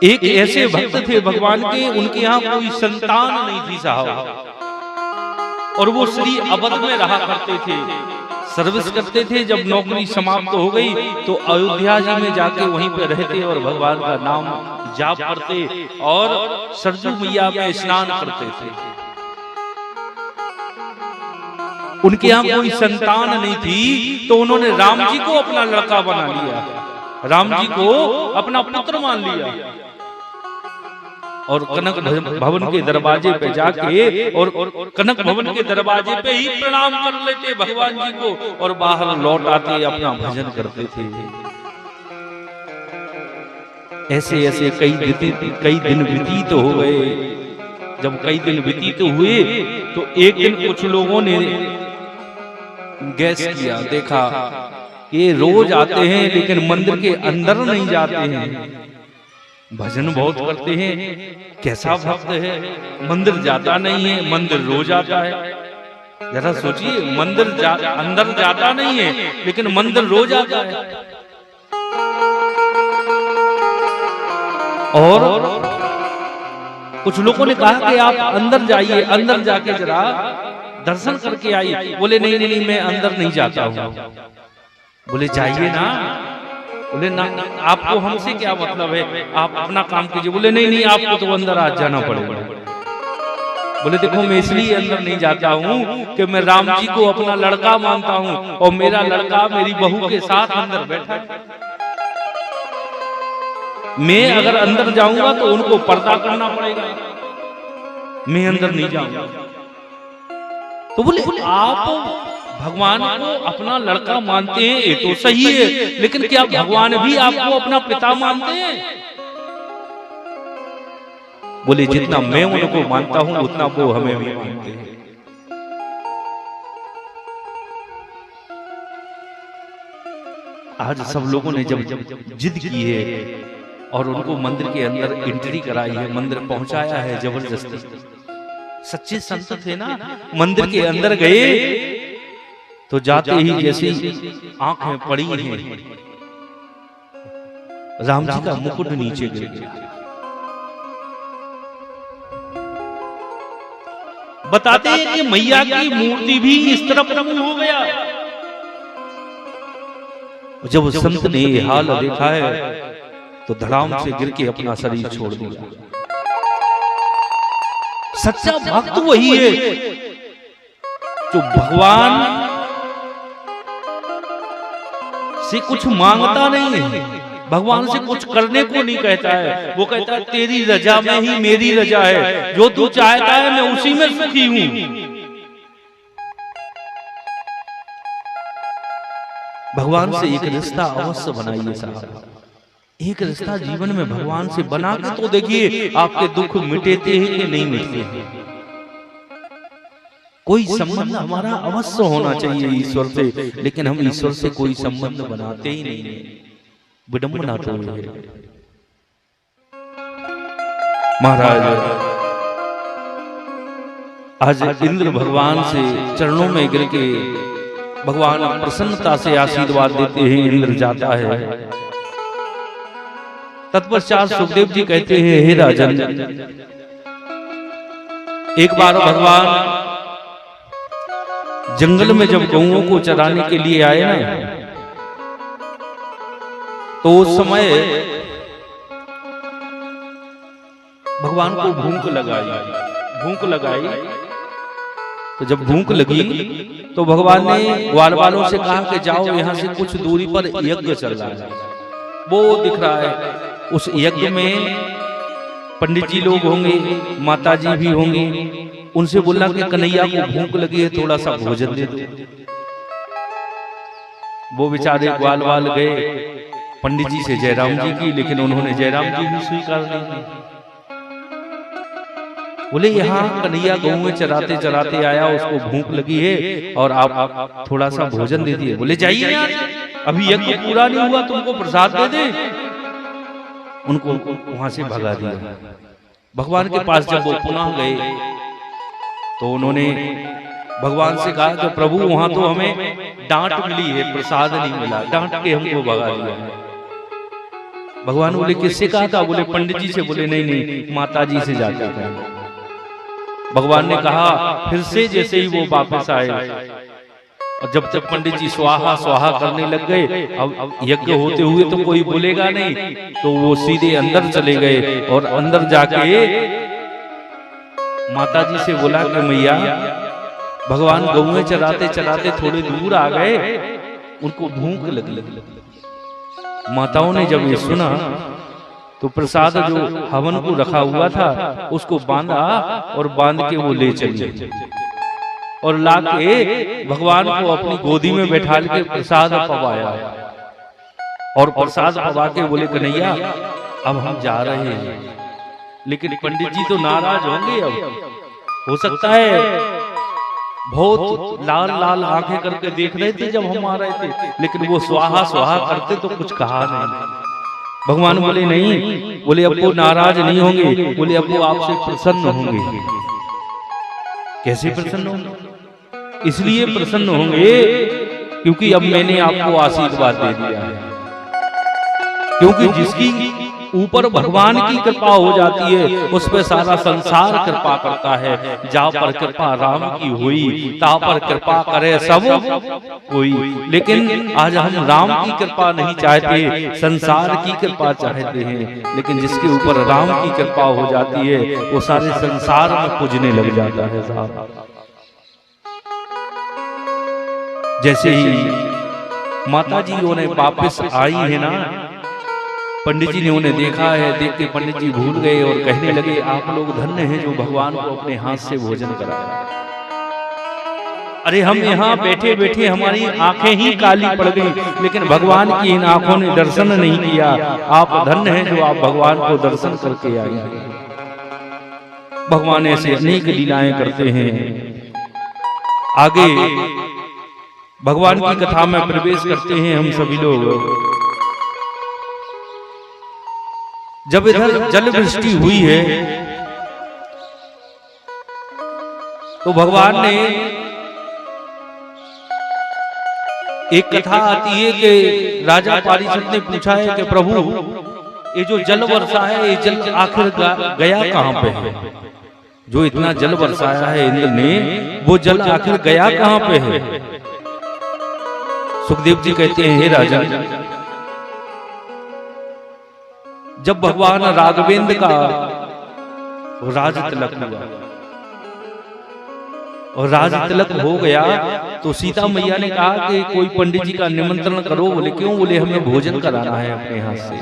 एक ऐसे भक्त थे भगवान के, उनके यहाँ कोई संतान नहीं थी साहब, और वो श्री अवध में रहा करते थे, सर्विस करते थे। जब नौकरी समाप्त हो गई तो अयोध्या जी में जाके वहीं पे रहते और भगवान का नाम जाप करते और सरजू मैया में स्नान करते थे। उनके यहाँ कोई संतान नहीं थी तो उन्होंने राम जी को अपना लड़का बना लिया, राम जी को अपना पुत्र मान लिया और कनक भवन के दरवाजे पे जाके और कनक भवन के दरवाजे पे ही प्रणाम कर लेते भगवान जी को और बाहर लौट आते अपना भजन करते थे। ऐसे ऐसे कई दिन व्यतीत हो गए। जब कई दिन व्यतीत हुए तो एक दिन कुछ लोगों ने गैस किया, देखा कि रोज आते हैं लेकिन मंदिर के अंदर नहीं जाते हैं, भजन बहुत करते हैं, कैसा भक्त है, मंदिर जाता नहीं है, मंदिर रोज आता है। जरा सोचिए, मंदिर अंदर जाता नहीं है लेकिन मंदिर रोज आता है। और कुछ लोगों ने कहा कि आप अंदर जाइए, अंदर जाके जरा दर्शन करके आइए। बोले नहीं नहीं, मैं अंदर नहीं जाता हूँ। बोले जाइए ना। बोले ना, आपको हमसे क्या मतलब है, आप अपना काम कीजिए। बोले नहीं नहीं, आपको तो अंदर आज जाना पड़ेगा। बोले देखो, मैं इसलिए अंदर नहीं जाता हूँ कि मैं राम जी को अपना लड़का मानता हूँ और मेरा लड़का मेरी बहू के साथ अंदर बैठा है। मैं अगर अंदर जाऊंगा तो उनको पर्दा करना पड़ेगा, मैं अंदर नहीं जाऊंगा। तो बोले आप भगवान को अपना लड़का मानते हैं, ये तो सही है, लेकिन क्या भगवान भी आपको अपना पिता मानते हैं? बोले जितना मैं उनको मानता हूं उतना वो हमें भी मानते हैं। आज सब लोगों ने जब जिद की है और उनको मंदिर के अंदर एंट्री कराई है, मंदिर पहुंचाया है जबरदस्ती। सच्चे संत थे ना, मंदिर के अंदर गए तो जाते ही जैसी आंखें पड़ी हैं, राम जी का मुकुट नीचे गिर गया। बताते हैं कि मैया की मूर्ति भी इस तरफ मुंह हो गया। जब संत ने ये हाल देखा है तो धड़ाम से गिर के अपना शरीर छोड़ दिया। सच्चा भक्त वही है जो भगवान से कुछ मांगता नहीं है, भगवान से कुछ करने को नहीं कहता है। वो कहता है तेरी रजा में ही मेरी रजा है, जो तू चाहता है मैं उसी में सुखी हूं। भगवान से एक रिश्ता अवश्य बनाइए साहब, एक रिश्ता जीवन में भगवान से बना के तो देखिए आपके दुख मिटेते हैं कि नहीं मिटते हैं। कोई संबंध हमारा अवश्य होना चाहिए ईश्वर से, लेकिन हम ईश्वर से कोई संबंध बनाते ही नहीं है, विडंबना तो है। महाराज आज इंद्र भगवान से चरणों में गिर के भगवान प्रसन्नता से आशीर्वाद देते हैं, इंद्र जाता है। तत्पश्चात सुखदेव जी कहते हैं, हे राजन, एक बार भगवान जंगल में जब गौओं को चराने के लिए आए ना, तो उस समय भगवान को भूख लगाई। तो जब भूख लगी तो भगवान ने ग्वाल वालों से कहा कि जाओ, यहाँ से कुछ दूरी पर यज्ञ चल रहा है, वो दिख रहा है। उस यज्ञ में पंडित जी लोग होंगे, माता जी भी होंगी। उनसे बोला कि कन्हैया को भूख लगी है, थोड़ा सा भोजन दे दो। वो बेचारे ग्वाल वाल गए पंडित जी से जयराम जी की, लेकिन उन्होंने जयराम जी भी स्वीकार नहीं की। बोले यहाँ कन्हैया गऊ में चराते चराते आया, उसको भूख लगी है और आप थोड़ा सा भोजन दे दिए। बोले जाइए यार, अभी यज्ञ पूरा नहीं हुआ, तुमको प्रसाद दे दे। उनको वहां से भगा दिया। भगवान के पास जब वो पुनः गए तो उन्होंने भगवान से कहा कि प्रभु वहां तो हमें डांट मिली है, प्रसाद नहीं मिला, डांट के हमको भगा दिया है। भगवान बोले किससे कहा था? बोले पंडित जी से। बोले नहीं नहीं, माता जी से जाके थे। भगवान ने कहा फिर से, जैसे ही वो वापस आए और जब तक पंडित जी स्वाहा स्वाहा करने लग गए, अब यज्ञ होते हुए तो कोई बोलेगा नहीं, तो वो सीधे अंदर चले गए और अंदर जाके माता जी से बोला कि मैया, भगवान गौएं चराते चराते थोड़े दूर आ गए, उनको भूख लगी। माताओं ने जब ये सुना तो प्रसाद जो हवन को रखा हुआ था उसको बांधा और बांध के वो ले चली और लाके भगवान को अपनी गोदी में बैठा के प्रसाद पवाया और प्रसाद पवा के बोले कन्हैया अब हम जा रहे हैं। लेकिन पंडित जी तो नाराज होंगे, अब हो सकता है बहुत लाल लाल आंखें करके देख रहे थे जब हम आ रहे थे, लेकिन वो स्वाहा स्वाहा करते तो कुछ कहा नहीं। भगवान बोले नहीं, बोले अब वो नाराज नहीं होंगे, बोले अब वो आपसे प्रसन्न होंगे। कैसे प्रसन्न होंगे? इसलिए प्रसन्न होंगे क्योंकि अब मैंने आपको आशीर्वाद दे दिया है। क्योंकि जिसकी ऊपर भगवान की कृपा हो जाती है उस पर सारा संसार कृपा करता है। जा पर कृपा राम की हुई, ता पर कृपा करे सब कोई। लेकिन आज हम राम की कृपा नहीं चाहते, संसार की कृपा चाहते हैं। लेकिन जिसके ऊपर राम की कृपा हो जाती है वो सारे संसार में पूजने लग जाता है साहब। जैसे ही माता जी उन्हें वापस आई है ना, पंडित जी ने उन्हें देखा है, देख के पंडित जी भूल गए और कहने लगे आप लोग धन्य हैं जो भगवान को अपने हाथ से भोजन कराया। अरे हम यहाँ बैठे बैठे हमारी आंखें ही काली पड़ गई, लेकिन भगवान की इन आंखों ने दर्शन नहीं किया। आप धन्य हैं जो आप भगवान को दर्शन करके आए। भगवान ऐसे अनेक लीलाएं करते हैं। आगे भगवान की कथा में प्रवेश करते हैं हम सभी लोग। जब इधर जल वृष्टि हुई है तो भगवान ने, एक कथा आती है कि राजा पारीक्षित ने पूछा है कि प्रभु ये जो जल वर्षा है ये जल आखिर गया कहां पे है? जो इतना जल बरसाया है इंद्र ने, वो जल आखिर गया कहां पे है? सुखदेव जी कहते हैं हे राजा, जब भगवान राघवेंद्र का राज तिलक हुआ और राज तिलक हो गया तो सीता मैया ने कहा कि कोई पंडित जी का निमंत्रण करो। बोले क्यों? बोले हमें भोजन कराना है अपने हाथ से।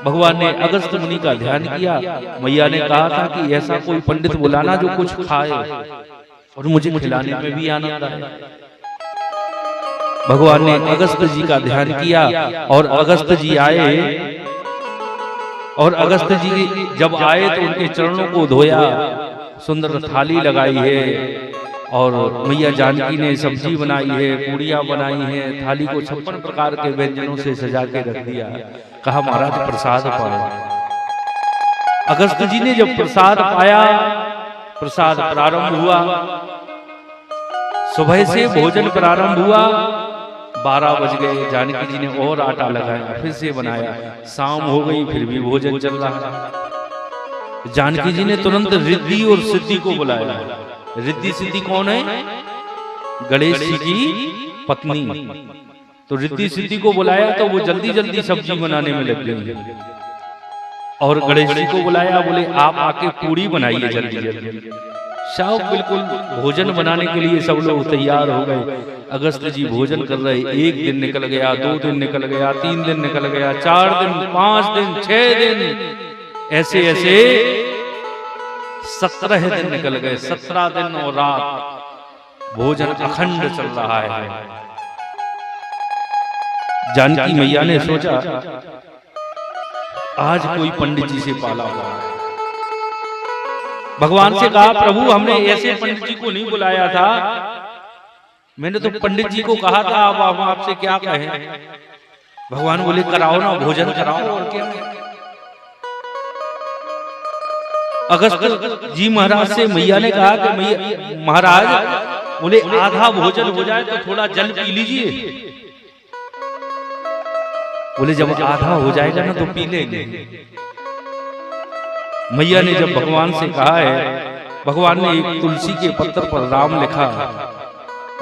भगवान ने अगस्त्य मुनि का ध्यान किया। मैया ने कहा था कि ऐसा कोई पंडित बुलाना जो कुछ खाए और मुझे खिलाने में भी आनंद आए। भगवान ने अगस्त्य जी का ध्यान किया और अगस्त्य जी आए और अगस्त्य जी जब आए तो उनके चरणों को धोया, सुंदर थाली लगाई है और मैया जानकी ने सब्जी बनाई है, पूड़ियाँ बनाई है, थाली को 56 प्रकार के व्यंजनों से सजा के रख दिया। कहा महाराज प्रसाद पाओ। अगस्त्य जी ने जब प्रसाद पाया, प्रसाद प्रारंभ हुआ, सुबह से भोजन प्रारंभ हुआ, 12 बज गए। जानकी जी ने और आटा लगाया, फिर से बनाया, शाम हो गई फिर भी भोजन चल रहा। जानकी जी ने तुरंत रिद्धि और सिद्धि को बुलाया। रिद्धि सिद्धि कौन है? गणेश जी की पत्नी। तो रिद्धि सिद्धि को बुलाया तो वो जल्दी जल्दी सब्जी बनाने में लग गई और गणेश जी को बुलाया, बोले आप आके पूड़ी बनाइए जल्दी जल्दी। सब बिल्कुल भोजन बनाने के लिए सब लोग तैयार हो गए। अगस्त्य जी भोजन कर रहे। 1 दिन निकल गया, 2 दिन निकल गया, 3 दिन निकल गया, 4 दिन, 5 दिन, 6 दिन, ऐसे ऐसे 17 दिन निकल गए। 17 दिन और रात भोजन अखंड चल रहा है। जानकी मैया ने सोचा आज कोई पंडित जी से पाला हुआ है। भगवान से कहा प्रभु हमने ऐसे पंडित जी को नहीं बुलाया था, मैंने तो पंडित जी को कहा था, अब हम आपसे क्या कहें? भगवान बोले कराओ ना, भोजन कराओ और क्या। अगस्त्य जी महाराज से मैया ने कहा कि महाराज बोले आधा भोजन हो जाए तो थोड़ा जल पी लीजिए। बोले जब आधा हो जाएगा ना तो पी लेंगे। मैया ने जब भगवान से कहा है, भगवान ने एक तुलसी के पत्थर पर राम लिखा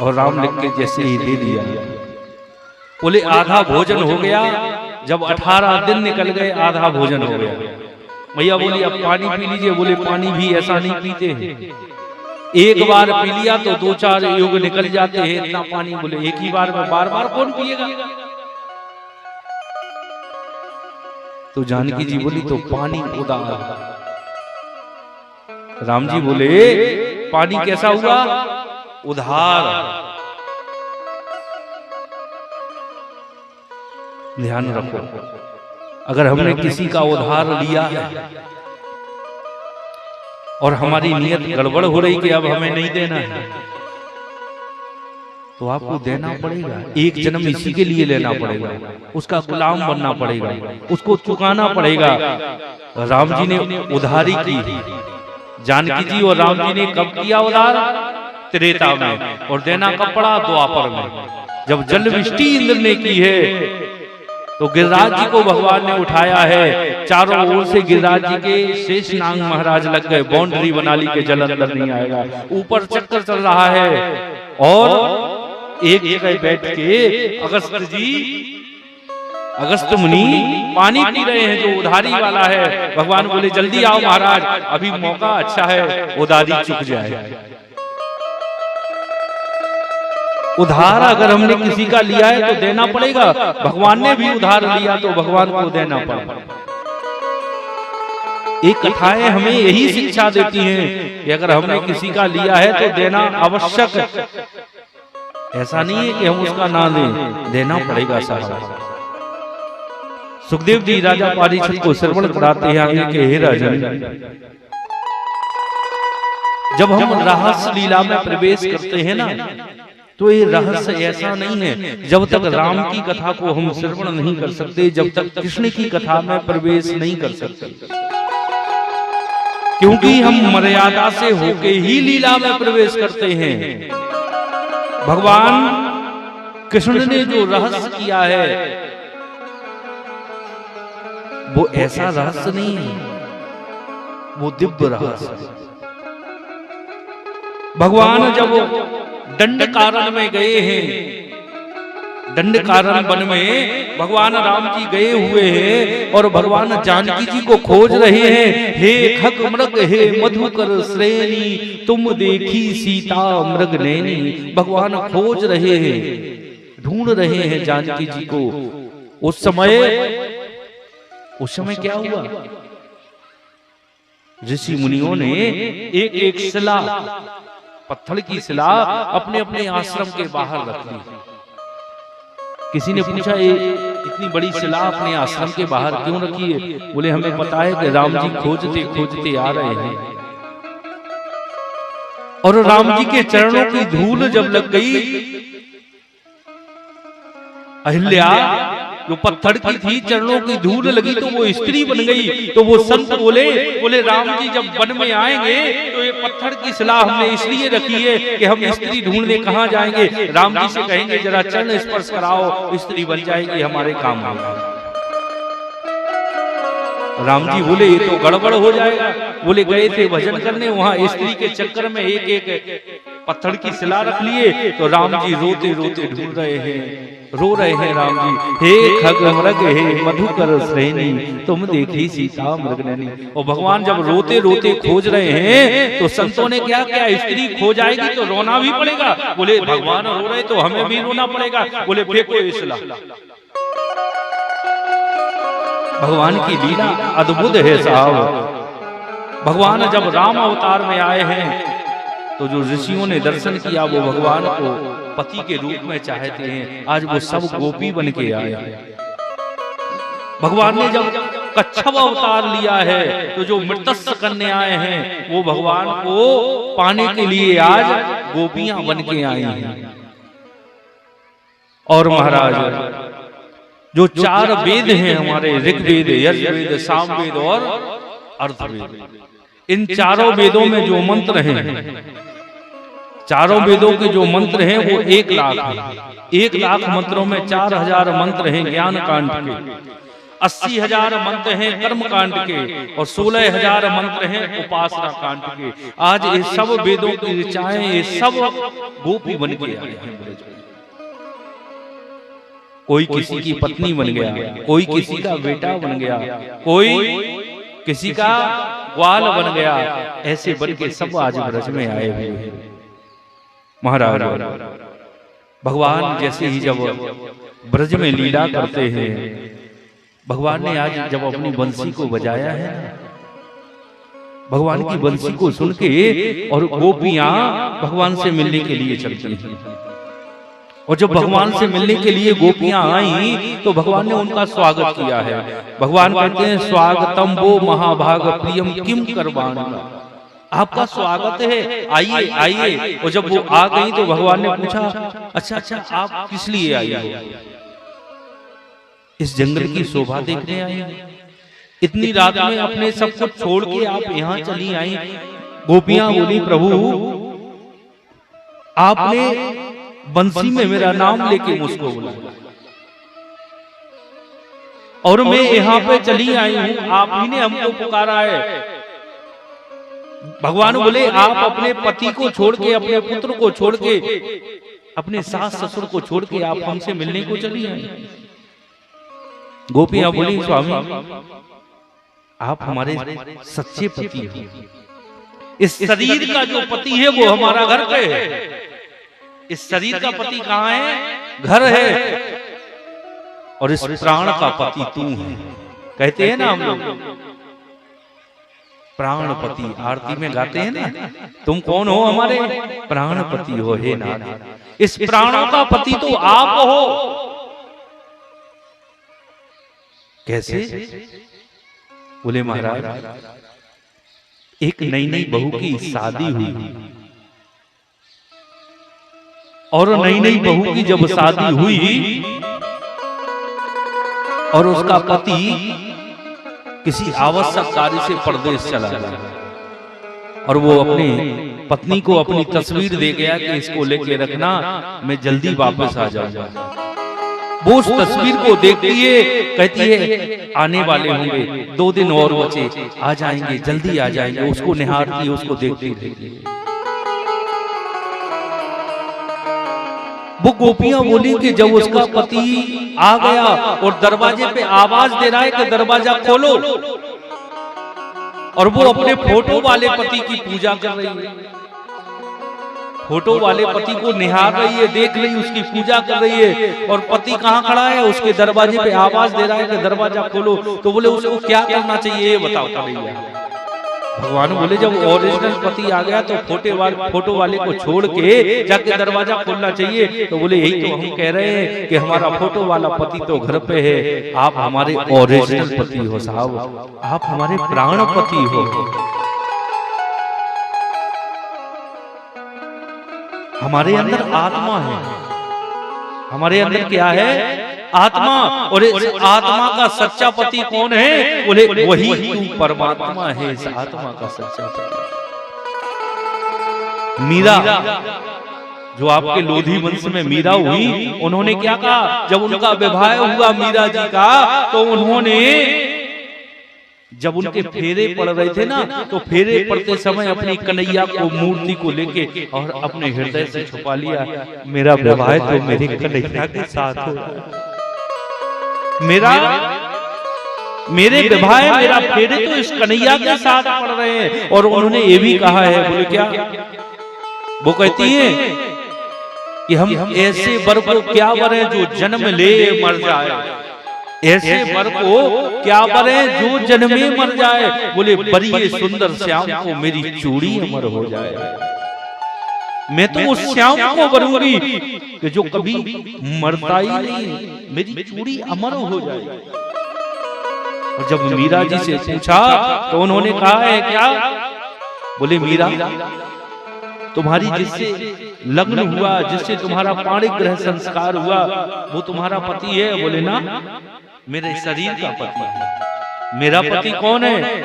और राम लिख के जैसे ही दे दिया। बोले आधा भोजन हो गया। जब 18 दिन निकल गए आधा भोजन हो गया। मैया बोली अब पानी पी लीजिए। बोले पानी भी ऐसा नहीं पीते हैं, एक बार पी लिया तो 2-4 युग निकल जाते हैं इतना पानी। बोले एक ही बार में बार बार कौन पिएगा। तो जानकी जी बोली तो पानी उदार। राम जी बोले पानी कैसा हुआ, उधार। ध्यान रखो, अगर हमने किसी का उधार लिया है और हमारी नियत गड़बड़ हो रही कि अब हमें नहीं देना है, तो आपको देना पड़ेगा। एक जन्म इसी के लिए लेना पड़ेगा, उसका गुलाम बनना पड़ेगा, उसको चुकाना पड़ेगा। राम जी ने उधारी की। जानकी जी और राम जी ने कब किया उधार, त्रेता में, और देना कब पड़ा, द्वापर में। जब जल वृष्टि इंद्र ने की है तो गिरिराज जी को भगवान ने उठाया है। चारों ओर से गिरिराज जी के शेष नाग महाराज लग गए, बाउंड्री बना ली के जल अंदर नहीं आएगा। ऊपर चक्कर चल रहा है और एक जगह बैठ के अगस्त मुनि पानी पी रहे हैं जो उधारी वाला है। भगवान बोले जल्दी आओ महाराज, अभी मौका अच्छा है, उधारी चुक जाए। उधार अगर हमने किसी का लिया है तो देना पड़ेगा। भगवान ने भी उधार लिया तो भगवान को देना पड़ेगा। एक कथाएं हमें यही शिक्षा देती हैं कि अगर हमने किसी का लिया है तो देना आवश्यक। ऐसा नहीं है कि हम उसका ना दें, देना पड़ेगा सारा। सुखदेव जी राजा परीक्षित को श्रवण कराते हैं आगे के हे राजन, जब हम रहस्य लीला में प्रवेश करते हैं ना, तो ये रहस्य ऐसा नहीं है जब तक राम की कथा को हम श्रवण नहीं कर सकते, जब तक कृष्ण की कथा में प्रवेश नहीं कर सकते, क्योंकि हम मर्यादा से होके ही लीला में प्रवेश करते हैं। भगवान कृष्ण ने जो रहस्य किया है वो ऐसा रहस्य नहीं है, वो दिव्य रहस्य है। भगवान जब दंड कारण में गए हैं, दंड कारण वन में भगवान राम जी गए हुए हैं और भगवान जानकी जी को खोज रहे हैं। हे खग मृग हे मधुकर श्रेणी, तुम देखी सीता मृग नैनी। भगवान खोज रहे हैं, ढूंढ रहे हैं जानकी जी को। उस समय क्या हुआ, ऋषि मुनियों ने एक एक शिला, पत्थर की शिला अपने अपने आश्रम के बाहर रख ली। किसी ने पूछा ये इतनी बड़ी शिला अपने आश्रम के बाहर क्यों रखी है? बोले हमें पता है कि राम जी खोजते खोजते आ रहे हैं और राम जी के चरणों की धूल जब लग गई, अहिल्या जो पत्थर की थी, चरणों की धूल लगी तो वो स्त्री बन गई। तो वो संत बोले राम जी जब वन में आएंगे तो ये पत्थर की शिला हमने इसलिए रखी है कि हम स्त्री ढूंढने कहाँ जाएंगे, राम जी से कहेंगे जरा चरण स्पर्श कराओ, स्त्री बन जाएगी, हमारे काम आएगी। राम जी बोले ये तो गड़बड़ हो जाएगा। बोले गए थे भजन करने, वहां स्त्री के चक्कर में एक एक पत्थर की शिला रख लिए। तो राम जी रोते रोते ढूंढ रहे हैं, रो रहे हैं राम जी। हे खग मृग हे मधुकर श्रेणी, तुम देखी सीता मृग नैनी। और भगवान जब रोते रोते खोज रहे हैं तो संतों ने क्या किया, स्त्री खो जाएगी तो रोना भी पड़ेगा। बोले भगवान रो रहे तो हमें भी रोना पड़ेगा। बोले फेंको ये शिला। भगवान की लीला अद्भुत है साहब। भगवान जब राम अवतार में आए हैं तो जो ऋषियों ने दर्शन किया वो भगवान को पति के रूप में चाहते हैं। आज वो सब गोपी बन के आए हैं। भगवान ने जब कच्छप अवतार लिया है तो जो मृतस्य कन्याएं हैं वो भगवान को पाने के लिए आज गोपियां बन के आई हैं। और महाराज जो 4 वेद हैं हमारे, ऋग्वेद, यजुर्वेद, सामवेद और अर्थवेद, इन चारों वेदों में जो मंत्र हैं, चारों वेदों के जो मंत्र हैं वो 1 लाख हैं। 1 लाख मंत्रों में 4000 मंत्र हैं ज्ञान कांड के, 80,000 मंत्र हैं कर्म कांड के और 16,000 मंत्र हैं उपासना कांड के। आज ये सब वेदों की ऋचाएं, ये सब गोपी बन के आए हैं। कोई किसी की पत्नी बन गया, कोई किसी का बेटा बन गया, कोई किसी का ग्वाल बन गया, ऐसे बन के सब आज ब्रज में आए हुए हैं। महाराज भगवान जैसे ही जब ब्रज में लीला करते हैं, भगवान ने आज जब अपनी बंसी को बजाया है, भगवान की बंसी को सुन के और गोपियां भगवान से मिलने के लिए चलती हैं। और जब भगवान से मिलने के लिए गोपियां आई तो भगवान ने उनका स्वागत किया है। भगवान कहते हैं स्वागतम वो महाभाग प्रियम किम करवाणा, आपका स्वागत है, आइए आइए। और जब वो आ गई तो भगवान ने पूछा अच्छा आप किस लिए आई हो? इस जंगल की शोभा देखने आई, इतनी रात में अपने सब कुछ छोड़ के आप यहाँ चली आई। गोपियां बोली प्रभु आपने बंसी में मेरा नाम लेके मुझको बुलाया और मैं यहाँ पे चली आई हूँ, आप ही ने हमको पुकारा है। भगवान बोले आप अपने पति को छोड़ के, अपने पुत्र को छोड़ के, अपने सास ससुर को छोड़ के आप हमसे मिलने को चली आई। गोपियां बोली स्वामी आप हमारे सच्चे पति हो, इस शरीर का जो पति है वो हमारा घर पे है, इस शरीर का पति कहाँ है? घर है, और इस प्राण का पति तू है। कहते हैं ना हम लोग प्राणपति, आरती में गाते हैं ना, तुम कौन हो? हमारे प्राणपति हो हे नाथ। इस प्राणों का पति तो आप हो। कैसे? बोले महाराज एक नई नई बहू की शादी हुई और नई नई बहू की जब शादी हुई और उसका पति किसी आवश्यक कार्य से परदेश चला गया और वो अपनी पत्नी को अपनी तस्वीर दे गया कि इसको लेके रखना, मैं जल्दी वापस आ जाऊंगा। वो उस तस्वीर को देखती है, कहती है आने वाले होंगे, 2 दिन और बचे, आ जाएंगे, जल्दी आ जाएंगे। उसको निहारती है, उसको देखती रहती है। वो गोपियां बोली कि जब उसका पति आ गया और दरवाजे पे आवाज दे रहा है कि दरवाजा खोलो, और वो अपने फोटो वाले पति की पूजा कर रही है, फोटो वाले पति को निहार रही है, देख रही, उसकी पूजा कर रही है, और पति कहाँ खड़ा है? उसके दरवाजे पे आवाज दे रहा है कि दरवाजा खोलो। तो बोले उसको क्या करना चाहिए ये बताओ भैया। भगवान बोले जब ओरिजिनल पति आ गया तो फोटो वाले को छोड़ के जाके दरवाजा खोलना चाहिए। तो बोले यही तो हम कह रहे हैं कि हमारा फोटो वाला पति तो घर पे है, आप हमारे ओरिजिनल पति हो साहब, आप हमारे प्राण पति हो। हमारे अंदर आत्मा है, हमारे अंदर क्या है? आत्मा। और इस आत्मा का सच्चा पति कौन है? बोले वही तू परमात्मा है, इस आत्मा का सच्चा पति। मीरा, जो आपके लोधी वंश में मीरा हुई, उन्होंने क्या कहा? जब उनका विवाह हुआ मीरा जी का, तो उन्होंने जब उनके फेरे पड़ रहे थे ना, तो फेरे पड़ते समय अपनी कन्हैया को, मूर्ति को लेके और अपने हृदय से छुपा लिया, मेरा विवाह तो मेरे कन्हैया के साथ हो, मेरे विवाह, मेरा फेरे तो इस कन्हैया के साथ पड़ रहे हैं। और उन्होंने ये भी कहा है, बोले क्या? वो कहती है कि हम ऐसे वर को क्या वरें जो जन्म ले मर जाए, ऐसे वर को क्या वरें जो जन्मे मर जाए। बोले बड़ी सुंदर श्याम को मेरी चूड़ी अमर हो जाए, मैं तो उस श्याम को वरूंगी कि जो कभी मरता ही नहीं, मेरी चूड़ी अमर हो जाए। और जब मीरा जी से पूछा तो उन्होंने कहा है क्या? बोले मीरा, तुम्हारी जिससे लग्न हुआ, जिससे तुम्हारा पाणिक ग्रह संस्कार हुआ, वो तुम्हारा पति है? बोले ना, मेरे शरीर का पति है। मेरा पति कौन है?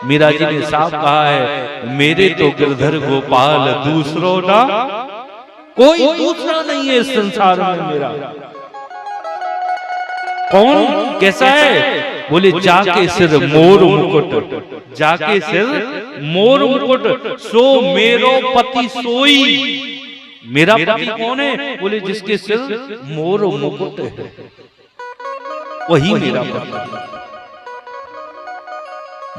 मीरा जी ने साफ कहा है, मेरे तो गिरधर गोपाल दूसरों ना कोई दूसरा नहीं है इस संसार में मेरा। कौन कैसा है? बोले जाके सिर मोर मुकुट, जाके सिर मोर मुकुट, सो मेरो पति सोई। मेरा पति कौन है? बोले जिसके सिर मोर मुकुट है, वही मेरा पति।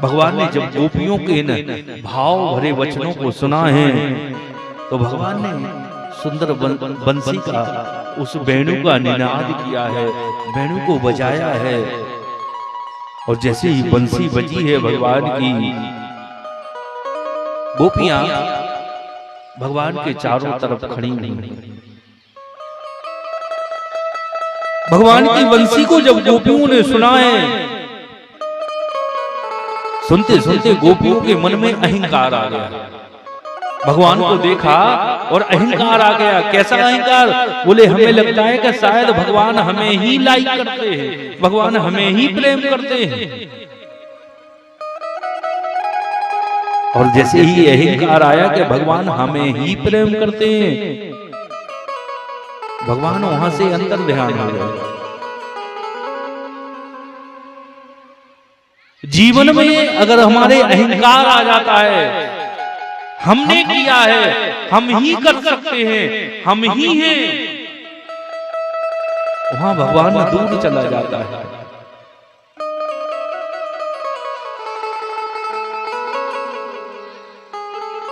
भगवान ने जब गोपियों के इन भाव भरे वचनों को सुना है तो भगवान ने सुंदर बंसी का उस वेणु का निनाद किया है, वेणु को बजाया है। और जैसे ही बंसी बजी है भगवान की, गोपियां भगवान के चारों तरफ खड़ी हुई। भगवान की बंसी को जब गोपियों ने सुना है, सुनते सुनते गोपियों के मन में अहंकार आ गया। भगवान को देखा और अहंकार आ गया। कैसा अहंकार? बोले हमें लगता है कि शायद भगवान हमें ही लाइक करते हैं, भगवान हमें ही प्रेम करते हैं। और जैसे ही अहंकार आया कि भगवान हमें ही प्रेम करते हैं, भगवान वहां से अंतर ध्यान हो गया। जीवन में अगर हमारे अहंकार आ जाता है, हमने किया है, हम ही कर सकते हैं, हम ही हैं, वहां भगवान दूर चला जाता है।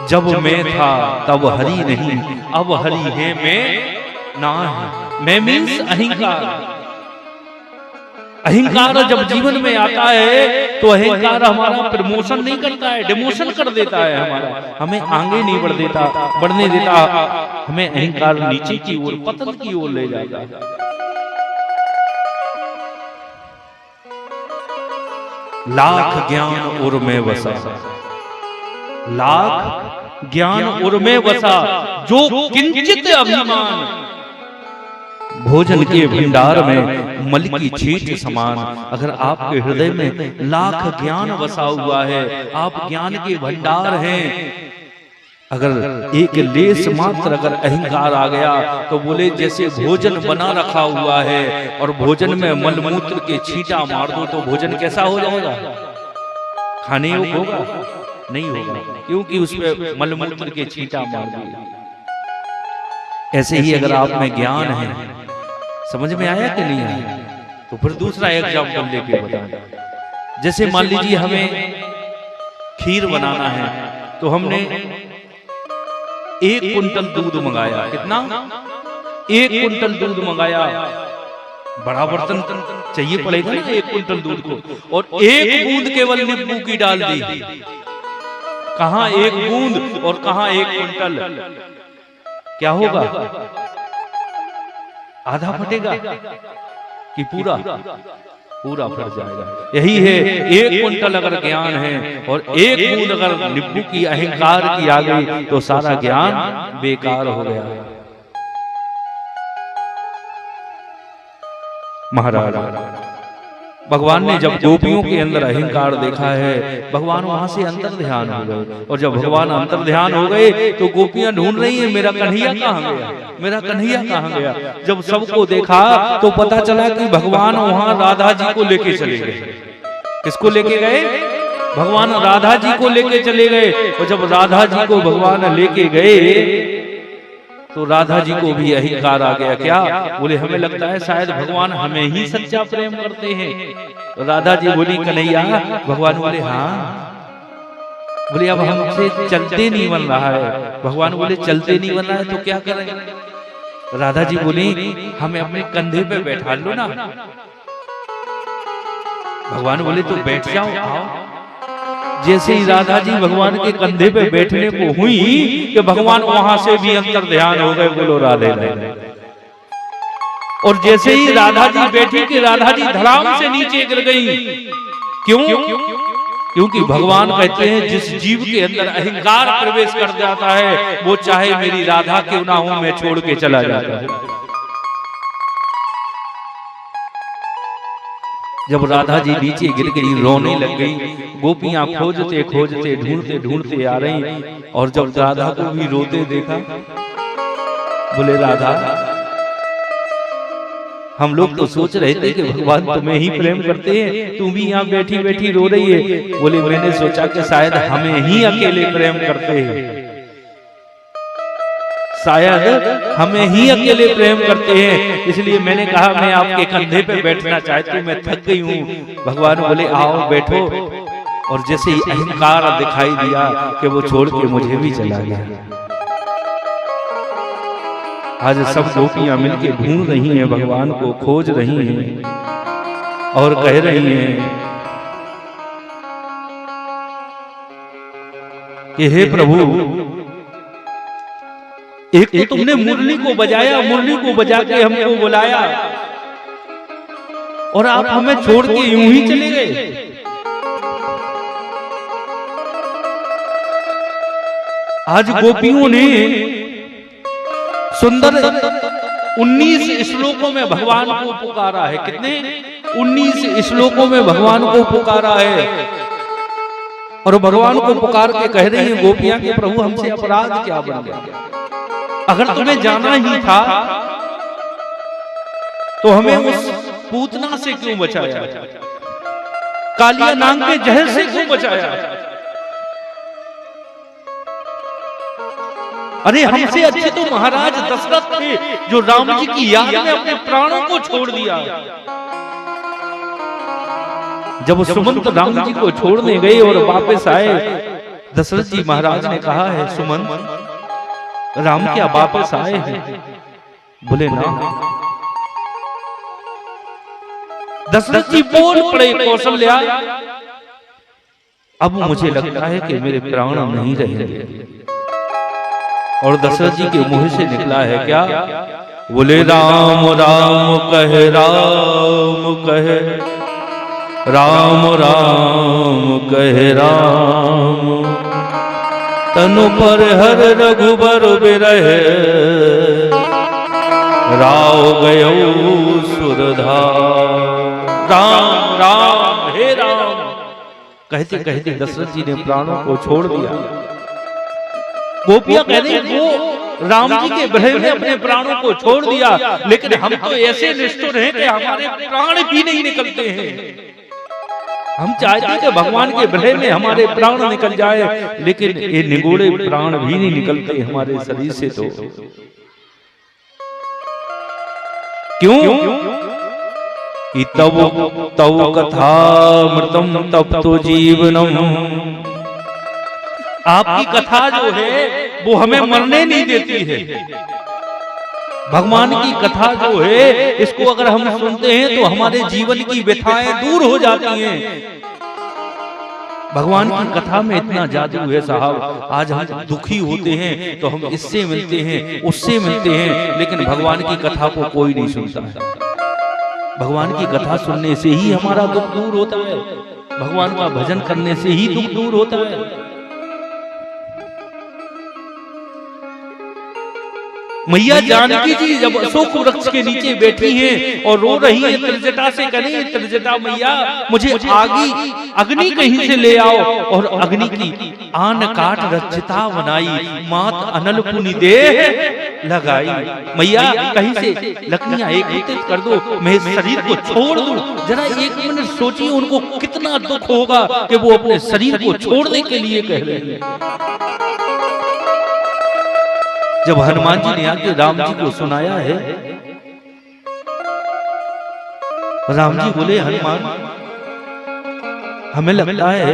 जब मैं था तब हरि नहीं, अब हरि है मैं ना है। मैं मीन्स अहंकार। अहंकार जब जीवन में आता है तो अहंकार हमारा प्रमोशन नहीं करता है, डिमोशन कर देता है हमारा, हमें आगे नहीं बढ़ने देता, हमें अहंकार नीचे की ओर, पतन की ओर ले जाता है। लाख ज्ञान उर में बसा, लाख ज्ञान उर में बसा, जो किंचित अभिमान, भोजन के भंडार में मल की छींट समान। अगर आपके हृदय में लाख ज्ञान बसा हुआ है, आप ज्ञान के भंडार हैं, अगर एक लेस मात्र अगर अहंकार आ गया तो बोले जैसे भोजन बना रखा हुआ है और भोजन में मल मूत्र के छींटा मार दो तो भोजन कैसा हो जाएगा? खाने योग्य होगा? नहीं होगा, क्योंकि उसमें मल मूत्र के छींटा मार दिए। ऐसे ही अगर आप में ज्ञान है, समझ में आया कि नहीं आया? तो फिर दूसरा एग्जाम्पल लेके बताएं। जैसे मान लीजिए हमें खीर बनाना है तो हमने 1 कुंटल दूध मंगाया। कितना? 1 कुंटल दूध मंगाया। बड़ा बर्तन चाहिए पड़ेगा ना 1 कुंटल दूध को, और 1 बूंद केवल नींबू की डाल दी। कहां 1 बूंद और कहां 1 कुंटल? क्या होगा? आधा फटेगा कि पूरा? पूरा फट जाएगा। यही है, 1 कुंटल अगर ज्ञान है और 1 बूंद अगर नींबू की अहंकार की आ गई तो सारा ज्ञान बेकार हो गया। महाराज भगवान ने जब गोपियों के अंदर अहंकार देखा है, भगवान वहां से अंतर ध्यान हो गए। और जब भगवान अंतर ध्यान हो गए तो गोपियां ढूंढ रही हैं मेरा कन्हैया कहां गया, मेरा कन्हैया कहां गया। जब सबको देखा तो पता चला कि भगवान वहां राधा जी को लेके चले गए। किसको लेके गए? भगवान राधा जी को लेके चले गए। और जब राधा जी को भगवान लेके गए तो राधा जी को भी अहंकार आ गया। क्या? बोले हमें लगता है शायद भगवान हमें ही सच्चा प्रेम करते हैं। तो राधा जी बोली कन्हैया, भगवान बोले हाँ। बोले अब हमसे चलते नहीं बन रहा है। भगवान बोले चलते नहीं बन रहा है तो क्या करें? राधा जी बोली हमें अपने कंधे पे बैठा लो ना। भगवान बोले तो बैठ जाओ, आओ। जैसे ही राधा जी भगवान के कंधे पे बैठने को हुई कि भगवान वहां से भी अंतर ध्यान हो गए। बोलो राधे राधे। और जैसे ही राधा जी बैठी कि राधा जी धड़ाम से नीचे गिर गई। क्यों? क्योंकि भगवान कहते हैं जिस जीव के अंदर अहंकार प्रवेश कर जाता है वो चाहे मेरी राधा क्यों ना हो, मैं छोड़ के चला जाता है। जब राधा जी नीचे गिर गई, रोने लग गई। गोपियां खोजते खोजते ढूंढते ढूंढते आ रही। और जब राधा को भी रोते देखा बोले राधा, हम लोग तो सोच रहे थे कि भगवान तुम्हें ही प्रेम करते हैं, तुम भी यहाँ बैठी बैठी रो रही है। बोले मैंने सोचा कि शायद हमें ही अकेले प्रेम करते हैं, शायद हमें ही अकेले प्रेम करते हैं, इसलिए मैंने कहा मैं आपके कंधे पे बैठना चाहती हूँ, मैं थक गई हूँ। भगवान बोले आओ बैठो। और जैसे ही अहंकार दिखाई दिया कि वो छोड़ के मुझे भी चला गया। आज सब गोपियां मिलके ढूंढ रही हैं भगवान को, खोज रही हैं और कह रही हैं कि हे प्रभु, एक तो तुमने मुरली को बजाया, मुरली को बजा के हमको बुलाया और आप हमें छोड़ के यूं ही चले गए। आज गोपियों ने सुंदर 19 श्लोकों में भगवान को पुकारा है। कितने? 19 श्लोकों में भगवान को पुकारा है। और भगवान को पुकार के कह रही हैं गोपियां कि प्रभु हमसे अपराध क्या बन गया? अगर तुम्हें जाना ही था तो हमें उस पूतना से क्यों बचाया? कालिया नाग के जहर से क्यों बचाया? अरे हमसे अच्छे तो महाराज दशरथ थे जो राम जी की याद में अपने प्राणों को छोड़ दिया। जब सुमंत राम जी को छोड़ने गए और वापस आए, दशरथ जी महाराज ने कहा है सुमंत राम क्या वापस आए हैं? बोले ना। दशरथ जी बोल पड़े कौशल्या, अब मुझे लगता है कि मेरे प्राण नहीं रहेंगे। और दशरथ जी के मुंह से निकला है क्या? बोले राम राम कहे, राम कहे, राम राम कहे राम, तनु पर हर रघुबर बिरहे, राव गयो सुरधार। राम राम हे राम कहते कहते दशरथ जी ने प्राणों को छोड़ दिया। गोपियां कह रही वो राम जी के विरह में अपने प्राणों को छोड़ दिया, लेकिन हम तो ऐसे निष्ठुर हैं कि हमारे प्राण भी नहीं निकलते हैं। हम चाहते हैं कि भगवान के विरह में हमारे प्राण निकल जाए, लेकिन ये निगोड़े प्राण भी नहीं निकलते हमारे शरीर से। तो क्यों? कि तव कथा मृतम तब तो जीवनम। आपकी कथा जो है वो हमें मरने नहीं देती है। भगवान की कथा जो है इसको अगर हम सुनते हैं तो हमारे जीवन की व्यथाएं दूर हो जाती हैं। भगवान की कथा में इतना जादू है साहब। आज हम दुखी होते हैं तो हम इससे मिलते हैं, उससे मिलते हैं, लेकिन भगवान की कथा को कोई नहीं सुनता है। भगवान की कथा सुनने से ही हमारा दुख दूर होता है, भगवान का भजन करने से ही दुख दूर होता है। मैया जानकी जी जब अशोक वृक्ष के नीचे बैठी हैं और रो रही हैं, त्रिजटा से कहीं त्रिजटा मैया मुझे अग्नि कहीं से ले आओ। और अग्नि की आन काट रचिता बनाई, मात अनल पुनि देह लगाई। मैया कहीं से लकड़ियां एकत्रित कर दो, मैं शरीर को छोड़ दूं। जरा एक मिनट सोचिए उनको कितना दुख होगा कि वो अपने शरीर को छोड़ने के लिए कह रहे हैं। जब हनुमान जी ने आके राम जी को सुनाया है, राम जी बोले हनुमान हमें लगता है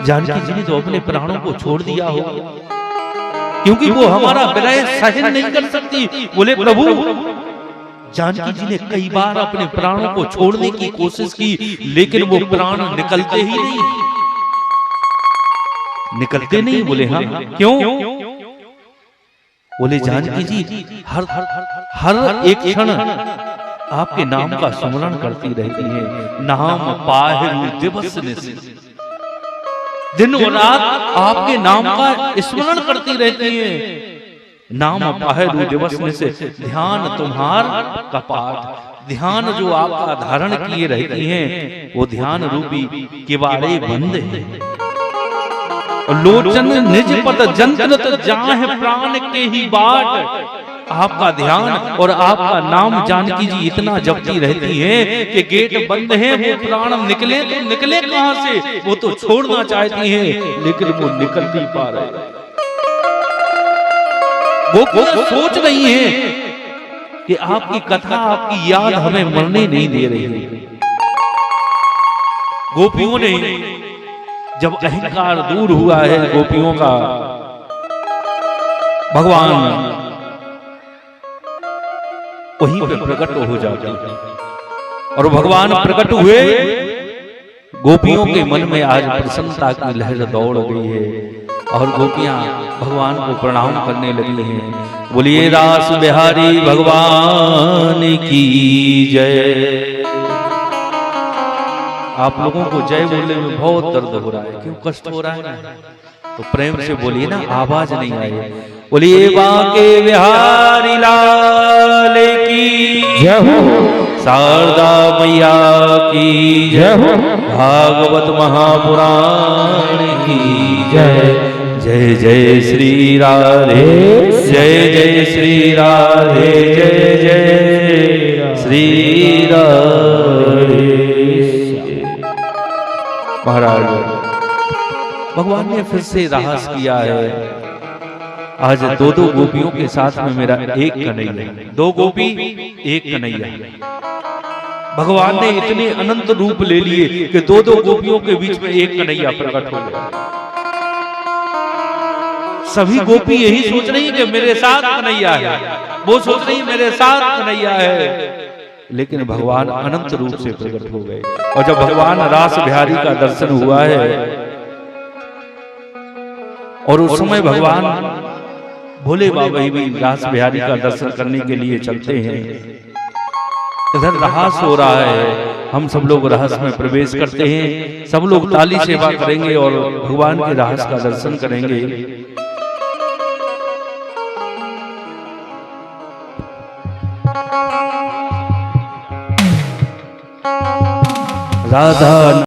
जानकी जी ने तो अपने प्राणों को छोड़ दिया हो, क्योंकि वो हमारा विरह सहन नहीं कर सकती। बोले प्रभु जानकी जी ने कई बार अपने प्राणों को छोड़ने की कोशिश की, लेकिन वो प्राण निकलते ही नहीं, निकलते नहीं। बोले हाँ क्यों? बोले जानकी जी हर एक क्षण आपके नाम का स्मरण करती रहती है। नाम पाहिरु दिवस निशि, दिन और रात आपके नाम का स्मरण करती रहती है। नाम पाहिरु दिवस निशि, ध्यान तुम्हार कपाट। ध्यान जो आपका धारण किए रहती हैं वो ध्यान रूपी किवाड़े बंद है। लोचन निज पद जंत्रत जाह प्राण के ही बाट। आपका ध्यान और आपका नाम जानकी जी इतना जपती रहती हैं कि गेट बंद है, वो प्राण निकले तो निकले कहां से, वो तो छोड़ना चाहती हैं लेकिन वो निकल नहीं पा रहे। वो सोच रही हैं कि आपकी कथा, आपकी याद हमें मरने नहीं दे रही है। गोपियों ने जब अहंकार दूर हुआ है गोपियों का, भगवान वहीं पे प्रकट हो जाते हैं और भगवान प्रकट हुए। गोपियों के मन में आज प्रसन्नता की लहर दौड़ गई है और गोपियां भगवान को प्रणाम करने लगी हैं। बोलिए रास बिहारी भगवान की जय। आप लोगों को जय बोलने में बहुत दर्द हो रहा है, क्यों कष्ट हो रहा है? तो प्रेम से बोलिए ना, आवाज नहीं आई। बोलिए बांके बिहारी लाल की जय हो, शारदा मैया की जय हो, भागवत महापुराण की जय। जय जय श्री राधे, जय जय श्री राधे, जय जय श्री राधे। महाराज भगवान ने फिर से रास किया है। आज दो दो गोपियों के साथ में मेरा एक कन्हैया, दो गोपी एक कन्हैया। भगवान ने इतने अनंत रूप ले लिए कि दो दो गोपियों के बीच में एक कन्हैया प्रकट हो गया। सभी गोपी यही सोच रही है कि मेरे साथ कन्हैया है, वो सोच रही है मेरे साथ कन्हैया है, लेकिन भगवान अनंत रूप से प्रकट हो गए। और जब भगवान रास बिहारी का दर्शन हुआ है और उस समय भगवान भोले बाबा भी रास बिहारी का दर्शन करने के लिए चलते हैं। इधर रास हो रहा है, हम सब लोग रास में प्रवेश करते हैं, सब लोग ताली सेवा करेंगे और भगवान के रास का दर्शन करेंगे। राधा